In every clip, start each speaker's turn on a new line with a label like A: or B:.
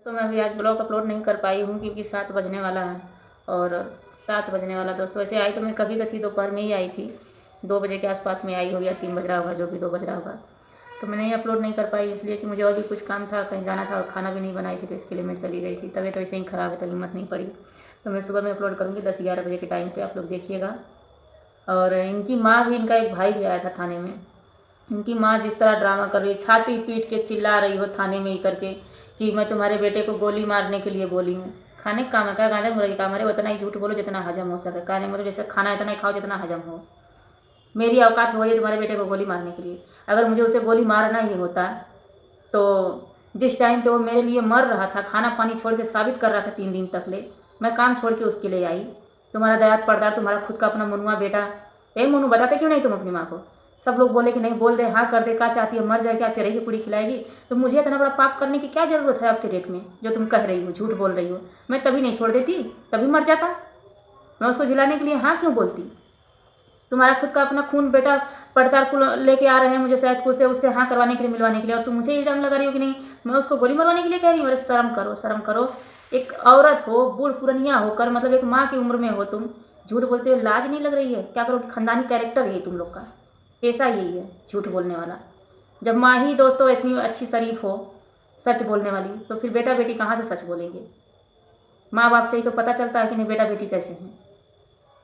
A: तो मैं अभी आज ब्लॉग अपलोड नहीं कर पाई हूँ क्योंकि 7 बजने वाला है। और 7 बजने वाला दोस्तों, वैसे आई तो मैं कभी कभी दोपहर में ही आई थी, 2 बजे के आसपास में आई हो या 3 बज रहा होगा, जो भी 2 बज रहा होगा। तो मैं नहीं अपलोड नहीं कर पाई इसलिए कि मुझे और भी कुछ काम था, कहीं जाना था और खाना भी नहीं बनाई थी, तो इसके लिए मैं चली गई थी। तबीयत वैसे ही ख़राब है तो हिम्मत नहीं पड़ी। तो मैं सुबह में अपलोड करूँगी 10-11 बजे के टाइम पर, आप लोग देखिएगा। और इनकी माँ भी, इनका एक भाई भी आया था थाने में। इनकी माँ जिस तरह ड्रामा कर रही है, छाती पीट के चिल्ला रही हो थाने में ही करके कि मैं तुम्हारे बेटे को गोली मारने के लिए बोली हूँ। खाने का काम है क्या? गांजा मुर्गी काम है? उतना ही झूठ बोलो जितना हजम हो सके। कहने मतलब जैसे खाना इतना ही खाओ जितना हजम हो। मेरी औकात हो गई तुम्हारे बेटे को गोली मारने के लिए। अगर मुझे उसे गोली मारना ही होता तो जिस टाइम पे वो मेरे लिए मर रहा था, खाना पानी छोड़ के साबित कर रहा था 3 दिन तक ले, मैं काम छोड़ के उसके लिए आई। तुम्हारा दयाद पर्दार, तुम्हारा खुद का अपना मनुआ बेटा। मोनू बताते क्यों नहीं तुम अपनी माँ को? सब लोग बोले कि नहीं, बोल दे, हाँ कर दे, क्या चाहती है, मर जाए क्या, तेरे की पूरी खिलाएगी? तो मुझे इतना बड़ा पाप करने की क्या ज़रूरत है आपके डेट में? जो तुम कह रही हो, झूठ बोल रही हो। मैं तभी नहीं छोड़ देती, तभी मर जाता। मैं उसको जिलाने के लिए हाँ क्यों बोलती? तुम्हारा खुद का अपना खून बेटा पड़ताल को लेके आ रहे हैं मुझे सैदपुर से, उससे हाँ करवाने के लिए, मिलवाने के लिए, और तुम मुझे इल्ज़ाम लगा रही हो कि नहीं मैं उसको गोली मरवाने के लिए कह रही हूँ। अरे शर्म करो, शर्म करो। एक औरत हो, बूढ़ पुरनिया होकर, मतलब एक माँ की उम्र में हो तुम, झूठ बोलते हुए लाज नहीं लग रही है? क्या करो कि खानदानी कैरेक्टर है तुम लोग का, पेशा यही है झूठ बोलने वाला। जब माँ ही दोस्तों इतनी अच्छी शरीफ हो, सच बोलने वाली, तो फिर बेटा बेटी कहाँ से सच बोलेंगे? माँ बाप से ही तो पता चलता है कि नहीं बेटा बेटी कैसे हैं।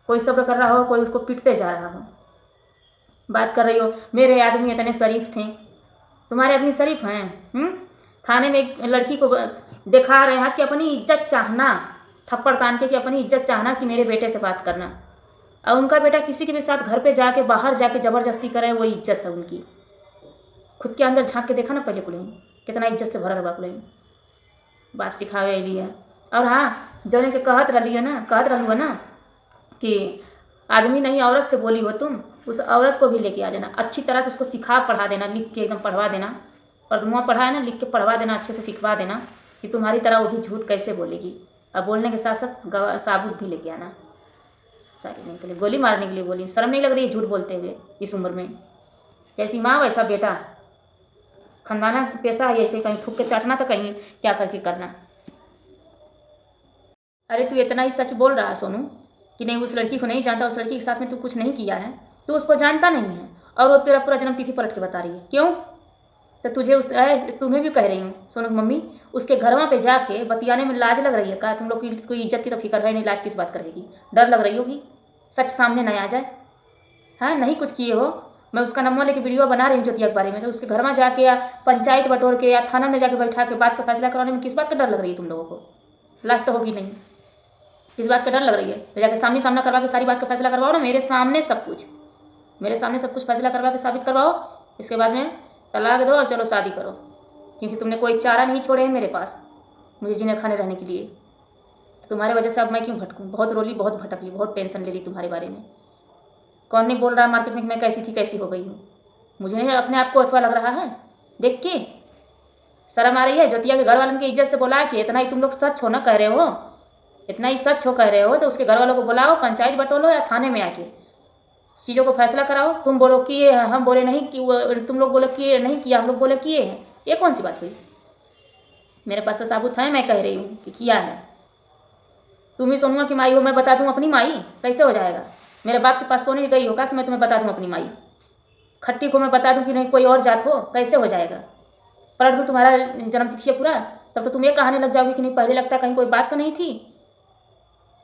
A: कोई सब्र कर रहा हो, कोई उसको पीटते जा रहा हो। बात कर रही हो मेरे आदमी इतने शरीफ थे। तुम्हारे आदमी शरीफ हैं? थाने में एक लड़की को दिखा रहे हैं कि अपनी इज्जत चाहना, थप्पड़ कान के कि अपनी इज्जत चाहना कि मेरे बेटे से बात करना, और उनका बेटा किसी के भी साथ घर पे जाके, बाहर जाके ज़बरदस्ती करे, वो इज्जत है उनकी। खुद के अंदर झांक के देखा ना पहले कुल, कितना इज्जत से भरा हुआ कुल। बात सिखावे लिए। और हाँ, जोने के कहत रही है ना कि आदमी नहीं औरत से बोली हो तुम, उस औरत को भी लेके आ जाना, अच्छी तरह से उसको सिखा पढ़ा देना, लिख के एकदम पढ़वा देना। पढ़वा पढ़ा है ना, लिख के पढ़वा देना, अच्छे से सिखवा देना कि तुम्हारी तरह वो भी झूठ कैसे बोलेगी। और बोलने के साथ साथ साबुत भी लेके आना। सारी नहीं के लिए गोली मारने के लिए बोली, शर्म नहीं लग रही है झूठ बोलते हुए इस उम्र में? जैसी माँ वैसा बेटा, खानदाना पैसा है ऐसे, कहीं थूक के चाटना तो कहीं क्या करके करना। अरे तू इतना ही सच बोल रहा है सोनू कि नहीं उस लड़की को नहीं जानता, उस लड़की के साथ में तू कुछ नहीं किया है, तू उसको जानता नहीं है, और वो तेरा पूरा जन्म तिथि पलट के बता रही है। क्यों? तो तुझे तुम्हें भी कह रही हूँ सोनू की मम्मी, उसके घरवा पे जाके बतियाने में लाज लग रही है? क्या तुम लोग की कोई इज्जत की तो फिक्र है नहीं, लाज किस बात करेगी? डर लग रही होगी सच सामने नहीं आ जाए? हाँ, नहीं कुछ किए हो। मैं उसका नंबर लेके वीडियो बना रही हूँ ज्योतिया के बारे में, तो उसके घर में जाके या पंचायत बटोर के या थाना में जाके बैठा के बात का फैसला कराने में किस बात का डर लग रही है तुम लोगों को? लाज तो होगी नहीं, किस बात का डर लग रही है? तो जाके सामने सामना करवा के सारी बात का फैसला करवाओ ना, मेरे सामने सब कुछ, मेरे सामने सब कुछ फैसला करवा के साबित करवाओ। इसके बाद में तलाक दो और चलो शादी करो, क्योंकि तुमने कोई चारा नहीं छोड़े हैं मेरे पास मुझे जीने खाने रहने के लिए। तो तुम्हारे वजह से अब मैं क्यों भटकूँ? बहुत रोली, बहुत भटकली, बहुत टेंशन ले ली तुम्हारे बारे में। कौन नहीं बोल रहा मार्केट में कि मैं कैसी थी कैसी हो गई हूँ? मुझे नहीं अपने आप को अथवा लग रहा है देख के? शर्म आ रही है? ज्योतिया के घर वालों की इज्जत से बोला कि इतना ही तुम लोग सच हो ना कह रहे हो, इतना ही सच हो कह रहे हो, तो उसके घर वालों को बुलाओ, पंचायत बटोलो या थाने में आके चीज़ों को फैसला कराओ। तुम बोलो किए हैं, हम बोले नहीं कि, तुम लोग बोलो किए नहीं किया, हम लोग बोले किए हैं। ये कौन सी बात हुई? मेरे पास तो साबुत है, मैं कह रही हूँ कि किया है। तुम ही सोनुआ की माई हो, मैं बता दूँ अपनी माई? कैसे हो जाएगा? मेरे बाप के पास सोने गई होगा कि मैं तुम्हें बता दूँ अपनी माई? खट्टी को मैं बता दूँ कि नहीं कोई और जात हो? कैसे हो जाएगा? पलट दूँ तुम्हारा जन्म तिथि है पूरा, तब तो तुम ये कहानी लग जाओगी कि नहीं पहले लगता कहीं कोई बात तो नहीं थी।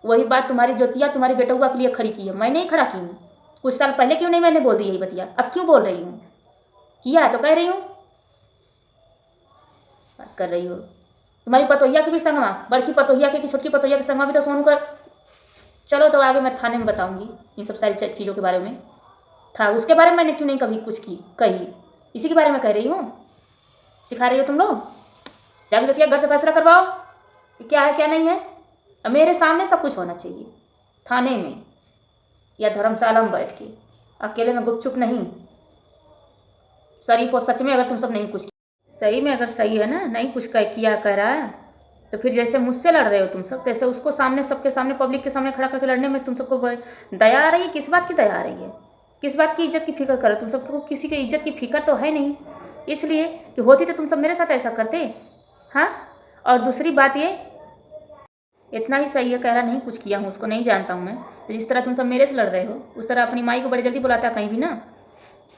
A: वही बात तुम्हारी ज्योतिया तुम्हारी बेटुआ के लिए खड़ी की है, मैं नहीं खड़ा की हूँ। कुछ साल पहले क्यों नहीं मैंने बोल दी यही बतिया, अब क्यों बोल रही हूँ? किया है तो कह रही हूँ। बात कर रही हो तुम्हारी पतोहिया के भी संगवा, बड़की पतोहिया के कि छोटकी पतोहिया के संगवा भी तो सोनू का। चलो तो आगे मैं थाने में बताऊंगी इन सब सारी चीज़ों के बारे में। था उसके बारे में मैंने क्यों नहीं कभी कुछ की कही, इसी के बारे में कह रही हूँ। सिखा रही हो तुम लोग? जाके ज्योतिया घर से फैसला करवाओ कि क्या है क्या नहीं है। अब मेरे सामने सब कुछ होना चाहिए, थाने में या धर्मशाला में बैठ के, अकेले में गुपचुप नहीं। शरीफ हो सच में, अगर तुम सब नहीं कुछ सही में, अगर सही है ना, नहीं कुछ किया कह रहा है, तो फिर जैसे मुझसे लड़ रहे हो तुम सब, तैसे उसको सामने, सबके सामने, पब्लिक के सामने खड़ा करके लड़ने में तुम सबको दया आ रही है? किस बात की दया आ रही है? किस बात की इज्जत की फिक्र करो? तुम सबको किसी की इज्जत की फिक्र तो है नहीं, इसलिए कि होती तो तुम सब मेरे साथ ऐसा करते। हाँ, और दूसरी बात ये, इतना ही सही है, कह रहा नहीं कुछ किया हूँ, उसको नहीं जानता हूँ मैं। तो जिस तरह तुम सब मेरे से लड़ रहे हो, उस तरह अपनी माई को बड़ी जल्दी बुलाता कहीं भी ना।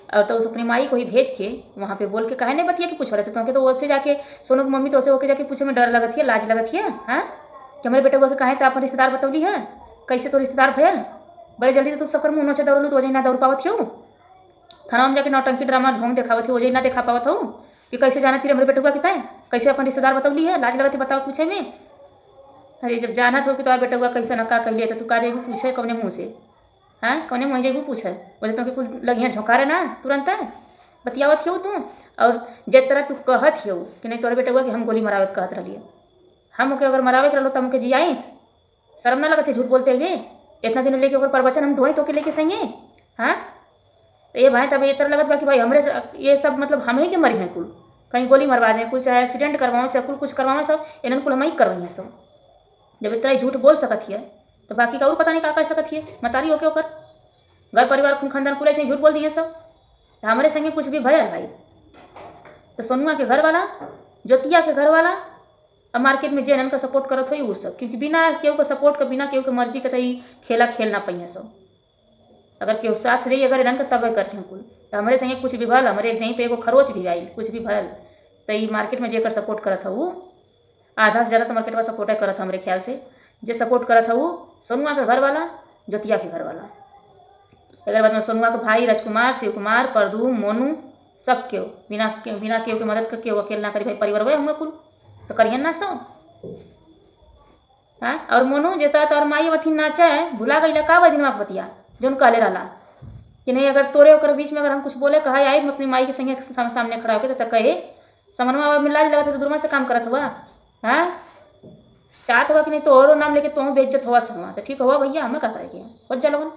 A: और तो उस अपनी माई को ही भेज के वहाँ पे बोल के काहे नहीं बतिया कि पूछ रहे थे तुमके, तो उससे जाके सोनू की मम्मी तो उसे होके जाके पूछे में डर लगत है, लाज लगत है। हाँ, कि हमारे बेटे के काहे तो अपन रिश्तेदार बतौली है, कैसे तो रिश्तेदार भयल। बड़े जल्दी तो तुम सब मुँह नोचे दौड़लू तो वजह ना दौड़ पावत हो। थाना में जाके नौटंकी ड्रामा ढोंग दिखावत हो, वजह ना देखा पावत हो कि कैसे जाना थी हमारे बेटे के कैसे अपन रिश्तेदार बतौली है, लाज लगत है बताओ पूछे में। अरे जब जानत हो कि तुम्हारा बेटा कैसे न का कहलिए तो तू का जेबू पूछे कौने मुँह से। हाँ, कौने मुँह जेबू पूछे, बोले तुमके कुल लगियाँ झोंकारे ना तुरंत बतियावत हो तू। और जिस तरह तू कहत हो कि नहीं तोहरे बेटा कि हम गोली मरावे के कहत रहिए, हम ओके अगर मरावे के रहो तो हमके जियाई, शर्म ना लगत है झूठ बोलते हुए। इतना दिन लेके ओकर प्रवचन हम ढोई तो के लेके सही है। हाँ, तो ये भाई तब ये तरह लगत बा कि भाई हमरे ये सब मतलब हम ही के मरी हैं कुल, कहीं गोली मरवा दें कुल, चाहे एक्सीडेंट करवाओ चाहे कुल कुछ करवाओ, सब इन्हन कुल हम ही करवाई हैं सब। जब इतना झूठ बोल सकत है तो बाकी का और पता नहीं का कह सकत है, मतारी होके ओकर घर परिवार खून खानदान पूरे से झूठ बोल दिए सब। तो हमारे संगे कुछ भी भयल भाई तो सोनुआ के घर वाला, ज्योतिया के घर वाला और मार्केट में जे का सपोर्ट करत हो वो सब, क्योंकि बिना केहू के सपोर्ट के बिना केहू के मर्जी के तई खेला खेल ना पाइए सब। अगर केहू साथ दे अगर इन्हन का तब करते हैं कुल, तो हमारे संगे कुछ भी भल, हमारे नहीं पे एगो खरोच भी आई कुछ भी भल तो ये मार्केट में जेकर सपोर्ट करत हो वो आधा से ज़्यादा तो मार्केट में सपोर्ट करत हमारे ख्याल से, जे सपोर्ट करत है वो सोनुआ के घर वाला, ज्योतिया के घर वाला। अगर बाद में सोनुआ के भाई राजकुमार, शिव कुमार, परदू, मोनू सब केहू बिना केहू के मदद करके अकेले ना करी भाई, परिवार भाई होंगे कुल तो करिए ना सो। हाँ, और मोनू जैसा तोर माई अथी नाचा है भुला गई का बदिनवा के बतिया जोन कहले रहा कि नहीं अगर तोरे ओकर बीच में अगर हम कुछ बोले कहा आई मैं अपनी माई के संगे सामने खड़ा होकर तो कहे समनवा में लाज लगा था तो दूरमा से काम करत हुआ। हाँ, चाहत हुआ कि नहीं तो और नाम लेके तुम बेइज्जत हुआ समवा तो ठीक हुआ भैया, हमें का करेंगे हो जा लोगन।